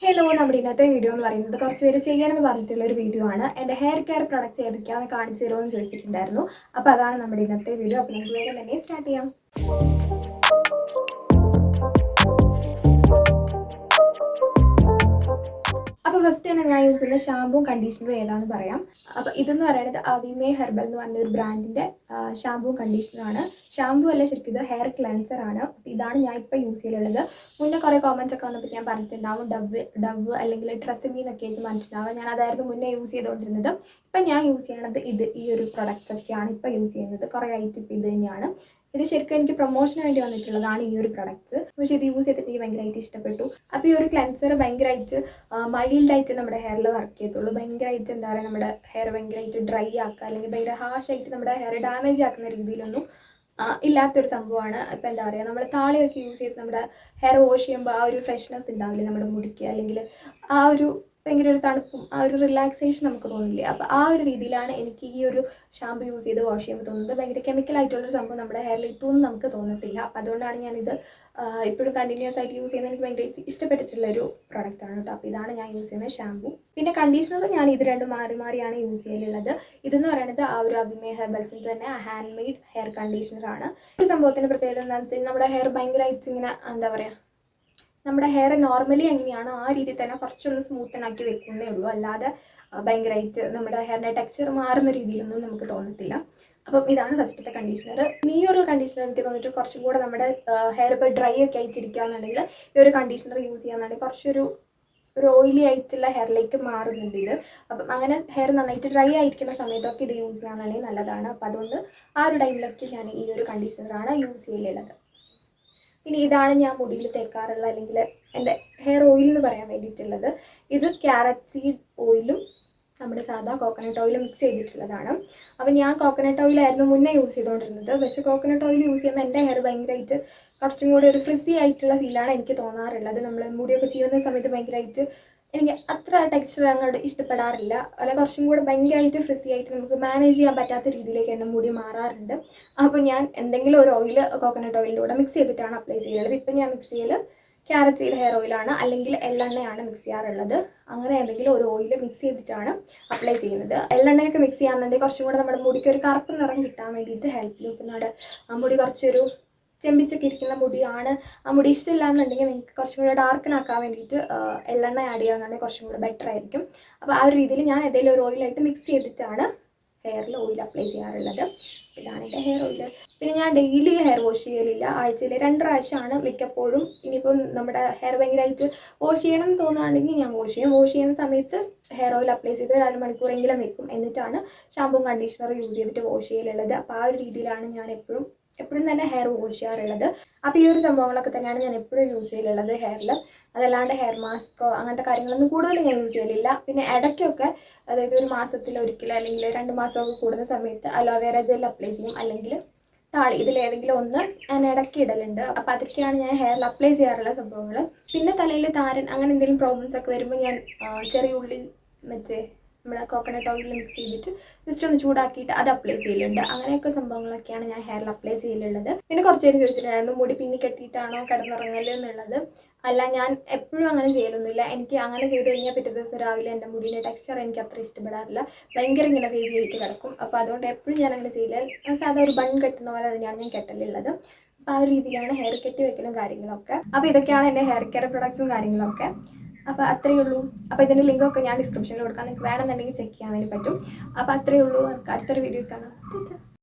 Hello, നമ്മുടെ ഇന്നത്തെ video എന്ന് പറയുന്നത് കുറച്ച് പേര് ചെയ്യണമെന്ന് പറഞ്ഞിട്ടുള്ള ഒരു വീഡിയോ ആണ്. എൻ്റെ ഹെയർ കെയർ പ്രൊഡക്റ്റ്സ് ഏതൊക്കെയാണെന്ന് കാണിച്ചു തരുമോ എന്ന് ചോദിച്ചിട്ടുണ്ടായിരുന്നു. അപ്പോൾ അതാണ് നമ്മുടെ ഇന്നത്തെ വീഡിയോ. അപ്പോൾ നമുക്ക് വേഗം തന്നെ സ്റ്റാർട്ട് ചെയ്യാം. അപ്പോൾ ഫസ്റ്റ് തന്നെ ഞാൻ യൂസ് ചെയ്യുന്ന ഷാമ്പും കണ്ടീഷണറും ഏതാണെന്ന് പറയാം. അപ്പോൾ ഇതെന്ന് പറയുന്നത് അവിമേ ഹെർബൽ എന്ന് പറഞ്ഞ ഒരു ബ്രാൻഡിൻ്റെ ഷാമ്പും കണ്ടീഷണറാണ്. ഷാമ്പു അല്ല, ശരിക്കും ഇത് ഹെയർ ക്ലെൻസർ ആണ്. അപ്പോൾ ഇതാണ് ഞാൻ ഇപ്പോൾ യൂസ് ചെയ്തിട്ടുള്ളത്. മുന്നേ കുറേ കോമൻസ് ഒക്കെ വന്നപ്പോൾ ഞാൻ പറഞ്ഞിട്ടുണ്ടാവും ഡവ് അല്ലെങ്കിൽ ട്രെസമി എന്നൊക്കെ ആയിട്ട് പറഞ്ഞിട്ടുണ്ടാവും. ഞാൻ അതായിരുന്നു മുന്നേ യൂസ് ചെയ്തുകൊണ്ടിരുന്നത്. ഇപ്പം ഞാൻ യൂസ് ചെയ്യണത് ഈ ഒരു പ്രൊഡക്റ്റ്സ് ഒക്കെയാണ് ഇപ്പോൾ യൂസ് ചെയ്യുന്നത്. കുറേ ആയിട്ട് ഇപ്പോൾ ഇത് തന്നെയാണ്. ഇത് ശരിക്കും എനിക്ക് പ്രൊമോഷന് വേണ്ടി വന്നിട്ടുള്ളതാണ് ഈ ഒരു പ്രൊഡക്ട്സ്. പക്ഷേ ഇത് യൂസ് ചെയ്തിട്ട് എനിക്ക് ഭയങ്കരമായിട്ട് ഇഷ്ടപ്പെട്ടു. അപ്പോൾ ഈ ഒരു ക്ലെൻസർ ഭയങ്കരമായിട്ട് മൈൽഡായിട്ട് നമ്മുടെ ഹെയറിൽ വർക്ക് ചെയ്യത്തുള്ളൂ. ഭയങ്കരമായിട്ട് എന്താ പറയുക, നമ്മുടെ ഹെയർ ഭയങ്കരമായിട്ട് ഡ്രൈ ആക്കുക അല്ലെങ്കിൽ ഭയങ്കര ഹാഷായിട്ട് നമ്മുടെ ഹെയർ ഡാമേജ് ആക്കുന്ന രീതിയിലൊന്നും ഇല്ലാത്തൊരു സംഭവമാണ്. ഇപ്പം എന്താ പറയുക, നമ്മൾ താളിയൊക്കെ യൂസ് ചെയ്ത് നമ്മുടെ ഹെയർ വാഷ് ചെയ്യുമ്പോൾ ആ ഒരു ഫ്രഷ്നെസ് ഉണ്ടാവില്ലേ നമ്മുടെ മുടിക്ക്, അല്ലെങ്കിൽ ആ ഒരു ഭയങ്കര ഒരു തണുപ്പും ആ ഒരു റിലാക്സേഷൻ നമുക്ക് തോന്നില്ലേ. അപ്പോൾ ആ ഒരു രീതിയിലാണ് എനിക്ക് ഈ ഒരു ഷാമ്പു യൂസ് ചെയ്ത് വാഷ് ചെയ്യുമ്പോൾ തോന്നുന്നത്. ഭയങ്കര കെമിക്കലായിട്ടുള്ളൊരു സംഭവം നമ്മുടെ ഹെയറിൽ ഇട്ടൊന്നും നമുക്ക് തോന്നത്തില്ല. അപ്പോൾ അതുകൊണ്ടാണ് ഞാനിത് ഇപ്പോഴും കണ്ടിന്യൂസ് ആയിട്ട് യൂസ് ചെയ്യുന്നത്. എനിക്ക് ഭയങ്കര ഇഷ്ടപ്പെട്ടിട്ടുള്ളൊരു പ്രൊഡക്റ്റാണ് കേട്ടോ. അപ്പോൾ ഇതാണ് ഞാൻ യൂസ് ചെയ്യുന്ന ഷാമ്പു. പിന്നെ കണ്ടീഷണർ ഞാൻ ഇത് രണ്ടും മാറിയാണ് യൂസ് ചെയ്തിട്ടുള്ളത്. ഇതെന്ന് പറയുന്നത് ആ ഒരു അവിമേ ഹെർബൽസിൻ്റെ തന്നെ ഹാൻഡ് മെയ്ഡ് ഹെയർ കണ്ടീഷണറാണ്. ഒരു സംഭവത്തിൻ്റെ പ്രത്യേകത എന്താണെന്ന് വെച്ചാൽ നമ്മുടെ ഹെയർ ഭയങ്കരമായിട്ട് ഇങ്ങനെ എന്താ പറയുക, നമ്മുടെ ഹെയർ നോർമലി എങ്ങനെയാണോ ആ രീതിയിൽ തന്നെ കുറച്ചൊന്ന് സ്മൂത്തനാക്കി വെക്കുന്നേ ഉള്ളൂ. അല്ലാതെ ഭയങ്കരമായിട്ട് നമ്മുടെ ഹെയറിൻ്റെ ടെക്സ്ചർ മാറുന്ന രീതിയിലൊന്നും നമുക്ക് തോന്നത്തില്ല. അപ്പം ഇതാണ് ഫസ്റ്റത്തെ കണ്ടീഷണർ. ഈ ഒരു കണ്ടീഷണർ എനിക്ക് തോന്നിയിട്ട് കുറച്ചും കൂടെ നമ്മുടെ ഹെയർ ഇപ്പോൾ ഡ്രൈ ഒക്കെ ആയിട്ടിരിക്കുകയാണെന്നുണ്ടെങ്കിൽ ഈ ഒരു കണ്ടീഷണർ യൂസ് ചെയ്യാന്നുണ്ടെങ്കിൽ കുറച്ചൊരു ഓയിലി ആയിട്ടുള്ള ഹെയറിലേക്ക് മാറുന്നുണ്ട് ഇത്. അപ്പം അങ്ങനെ ഹെയർ നന്നായിട്ട് ഡ്രൈ ആയിരിക്കുന്ന സമയത്തൊക്കെ ഇത് യൂസ് ചെയ്യാനാണെങ്കിൽ നല്ലതാണ്. അപ്പം അതുകൊണ്ട് ആ ഒരു ടൈമിലൊക്കെ ഞാൻ ഈ ഒരു കണ്ടീഷണറാണ് യൂസ് ചെയ്യലുള്ളത്. ഇനി ഇതാണ് ഞാൻ മുടിയിൽ തേക്കാറുള്ള അല്ലെങ്കിൽ എൻ്റെ ഹെയർ ഓയിൽ എന്ന് പറയാൻ വേണ്ടിയിട്ടുള്ളത്. ഇത് ക്യാരറ്റ് സീഡ് ഓയിലും നമ്മുടെ സാധാ കോക്കനട്ട് ഓയിലും മിക്സ് ചെയ്തിട്ടുള്ളതാണ്. അപ്പം ഞാൻ കോക്കനട്ട് ഓയിലായിരുന്നു മുന്നേ യൂസ് ചെയ്തുകൊണ്ടിരുന്നത്. പക്ഷേ കോക്കനട്ട് ഓയിൽ യൂസ് ചെയ്യുമ്പോൾ എൻ്റെ ഹെയർ ഭയങ്കരമായിട്ട് കുറച്ചും കൂടി ഒരു ഫ്രിസി ആയിട്ടുള്ള ഫീലാണ് എനിക്ക് തോന്നാറുള്ളത്. നമ്മൾ മുടിയൊക്കെ ചെയ്യുന്ന സമയത്ത് ഭയങ്കരമായിട്ട് എനിക്ക് അത്ര ടെക്സ്ചർ അങ്ങോട്ട് ഇഷ്ടപ്പെടാറില്ല. അല്ല, കുറച്ചും കൂടെ ഭയങ്കരമായിട്ട് ഫ്രിസി ആയിട്ട് നമുക്ക് മാനേജ് ചെയ്യാൻ പറ്റാത്ത രീതിയിലേക്ക് എൻ്റെ മുടി മാറാറുണ്ട്. അപ്പോൾ ഞാൻ എന്തെങ്കിലും ഒരു ഓയിൽ കോക്കനട്ട് ഓയിലിലൂടെ മിക്സ് ചെയ്തിട്ടാണ് അപ്ലൈ ചെയ്യുന്നത്. ഇപ്പം ഞാൻ മിക്സ് ചെയ്യൽ ക്യാരറ്റ് സീഡ് ഹെയർ ഓയിലാണ്, അല്ലെങ്കിൽ എള്ളെണ്ണയാണ് മിക്സ് ചെയ്യാറുള്ളത്. അങ്ങനെ എന്തെങ്കിലും ഒരു ഓയിൽ മിക്സ് ചെയ്തിട്ടാണ് അപ്ലൈ ചെയ്യുന്നത്. എള്ളെണ്ണയൊക്കെ മിക്സ് ചെയ്യാന്നുണ്ടെങ്കിൽ കുറച്ചും കൂടെ നമ്മുടെ മുടിക്ക് ഒരു കറുപ്പ് നിറം കിട്ടാൻ വേണ്ടിയിട്ട് ഹെൽപ്പ് ചെയ്യും. പിന്നെ നമ്മുടെ മുടി കുറച്ചൊരു ചെമ്പിച്ചൊക്കെ ഇരിക്കുന്ന മുടിയാണ്, ആ മുടി ഇഷ്ടമില്ല എന്നുണ്ടെങ്കിൽ നിങ്ങൾക്ക് കുറച്ചും കൂടെ ഡാർക്കനാക്കാൻ വേണ്ടിയിട്ട് എള്ളെണ്ണ ആഡ് ചെയ്യാന്നുണ്ടെങ്കിൽ കുറച്ചും കൂടെ ബെറ്റർ ആയിരിക്കും. അപ്പോൾ ആ ഒരു രീതിയിൽ ഞാൻ ഏതെങ്കിലും ഒരു ഓയിലായിട്ട് മിക്സ് ചെയ്തിട്ടാണ് ഹെയറിൽ ഓയിൽ അപ്ലൈ ചെയ്യാറുള്ളത്. ഇതാണ് എൻ്റെ ഹെയർ ഓയിൽ. പിന്നെ ഞാൻ ഡെയിലി ഹെയർ വാഷ് ചെയ്യലില്ല. ആഴ്ചയിൽ 2 പ്രാവശ്യമാണ് മിക്കപ്പോഴും. ഇനിയിപ്പം നമ്മുടെ ഹെയർ ഭയങ്കരമായിട്ട് വാഷ് ചെയ്യണം എന്ന് തോന്നുകയാണെങ്കിൽ ഞാൻ വാഷ് ചെയ്യും. വാഷ് ചെയ്യുന്ന സമയത്ത് ഹെയർ ഓയിൽ അപ്ലൈ ചെയ്ത് 2 മണിക്കൂറെങ്കിലും വെക്കും. എന്നിട്ടാണ് ഷാമ്പും കണ്ടീഷണർ യൂസ് ചെയ്തിട്ട് വാഷ് ചെയ്യലുള്ളത്. അപ്പോൾ ആ ഒരു രീതിയിലാണ് ഞാൻ എപ്പോഴും തന്നെ ഹെയർ വാഷ് ചെയ്യാറുള്ളത്. അപ്പോൾ ഈ ഒരു സംഭവങ്ങളൊക്കെ തന്നെയാണ് ഞാൻ എപ്പോഴും യൂസ് ചെയ്യലുള്ളത് ഹെയറിൽ. അതല്ലാണ്ട് ഹെയർ മാസ്കോ അങ്ങനത്തെ കാര്യങ്ങളൊന്നും കൂടുതൽ ഞാൻ യൂസ് ചെയ്യലില്ല. പിന്നെ ഇടയ്ക്കൊക്കെ, അതായത് ഒരു മാസത്തിലൊരിക്കൽ അല്ലെങ്കിൽ 2 മാസമൊക്കെ കൂടുന്ന സമയത്ത് അലോവേറ ജെൽ അപ്ലൈ ചെയ്യും, അല്ലെങ്കിൽ താളി, ഇതിലേതെങ്കിലും ഒന്ന് ഞാൻ ഇടയ്ക്ക് ഇടലുണ്ട്. അപ്പോൾ അതൊക്കെയാണ് ഞാൻ ഹെയറിൽ അപ്ലൈ ചെയ്യാറുള്ള സംഭവങ്ങൾ. പിന്നെ തലയിൽ താരൻ അങ്ങനെ എന്തെങ്കിലും പ്രോബ്ലംസ് ഒക്കെ വരുമ്പോൾ ഞാൻ ചെറിയ ഉള്ളി മറ്റേ നമ്മുടെ കോക്കനട്ട് ഓയിൽ മിക്സ് ചെയ്തിട്ട് ജസ്റ്റ് ഒന്ന് ചൂടാക്കിയിട്ട് അത് അപ്ലൈ ചെയ്യലുണ്ട്. അങ്ങനെയൊക്കെ സംഭവങ്ങളൊക്കെയാണ് ഞാൻ ഹെയറിൽ അപ്ലൈ ചെയ്യലുള്ളത്. പിന്നെ കുറച്ച് പേര് ചോദിച്ചിട്ടുണ്ടായിരുന്നു മുടി പിന്നി കെട്ടിയിട്ടാണോ കിടന്നുറങ്ങൽ എന്നുള്ളത്. അല്ല, ഞാൻ എപ്പോഴും അങ്ങനെ ചെയ്യലൊന്നുമില്ല. എനിക്ക് അങ്ങനെ ചെയ്ത് കഴിഞ്ഞാൽ പിറ്റേ ദിവസം രാവിലെ എൻ്റെ മുടിയുടെ ടെക്സ്ചർ എനിക്ക് അത്ര ഇഷ്ടപ്പെടാറില്ല. ഭയങ്കര ഇങ്ങനെ വേവി ആയിട്ട് കിടക്കും. അപ്പോൾ അതുകൊണ്ട് എപ്പോഴും ഞാൻ അങ്ങനെ ചെയ്യില്ല. സാധാ ഒരു ബൺ കെട്ടുന്ന പോലെ തന്നെയാണ് ഞാൻ കെട്ടലുള്ളത്. അപ്പോൾ ആ ഒരു രീതിയിലാണ് ഹെയർ കെട്ടി വെക്കലും കാര്യങ്ങളൊക്കെ. അപ്പോൾ ഇതൊക്കെയാണ് എൻ്റെ ഹെയർ കെയർ പ്രൊഡക്ട്സും കാര്യങ്ങളൊക്കെ. അപ്പോൾ അത്രയേ ഉള്ളൂ. അപ്പോൾ ഇതിൻ്റെ ലിങ്കൊക്കെ ഞാൻ ഡിസ്ക്രിപ്ഷനിൽ കൊടുക്കാം, നിങ്ങൾക്ക് വേണമെന്നുണ്ടെങ്കിൽ ചെക്ക് ചെയ്യാൻ വേണ്ടി പറ്റും. അപ്പോൾ അത്രയേ ഉള്ളൂ. അടുത്തൊരു വീഡിയോ കാണാം.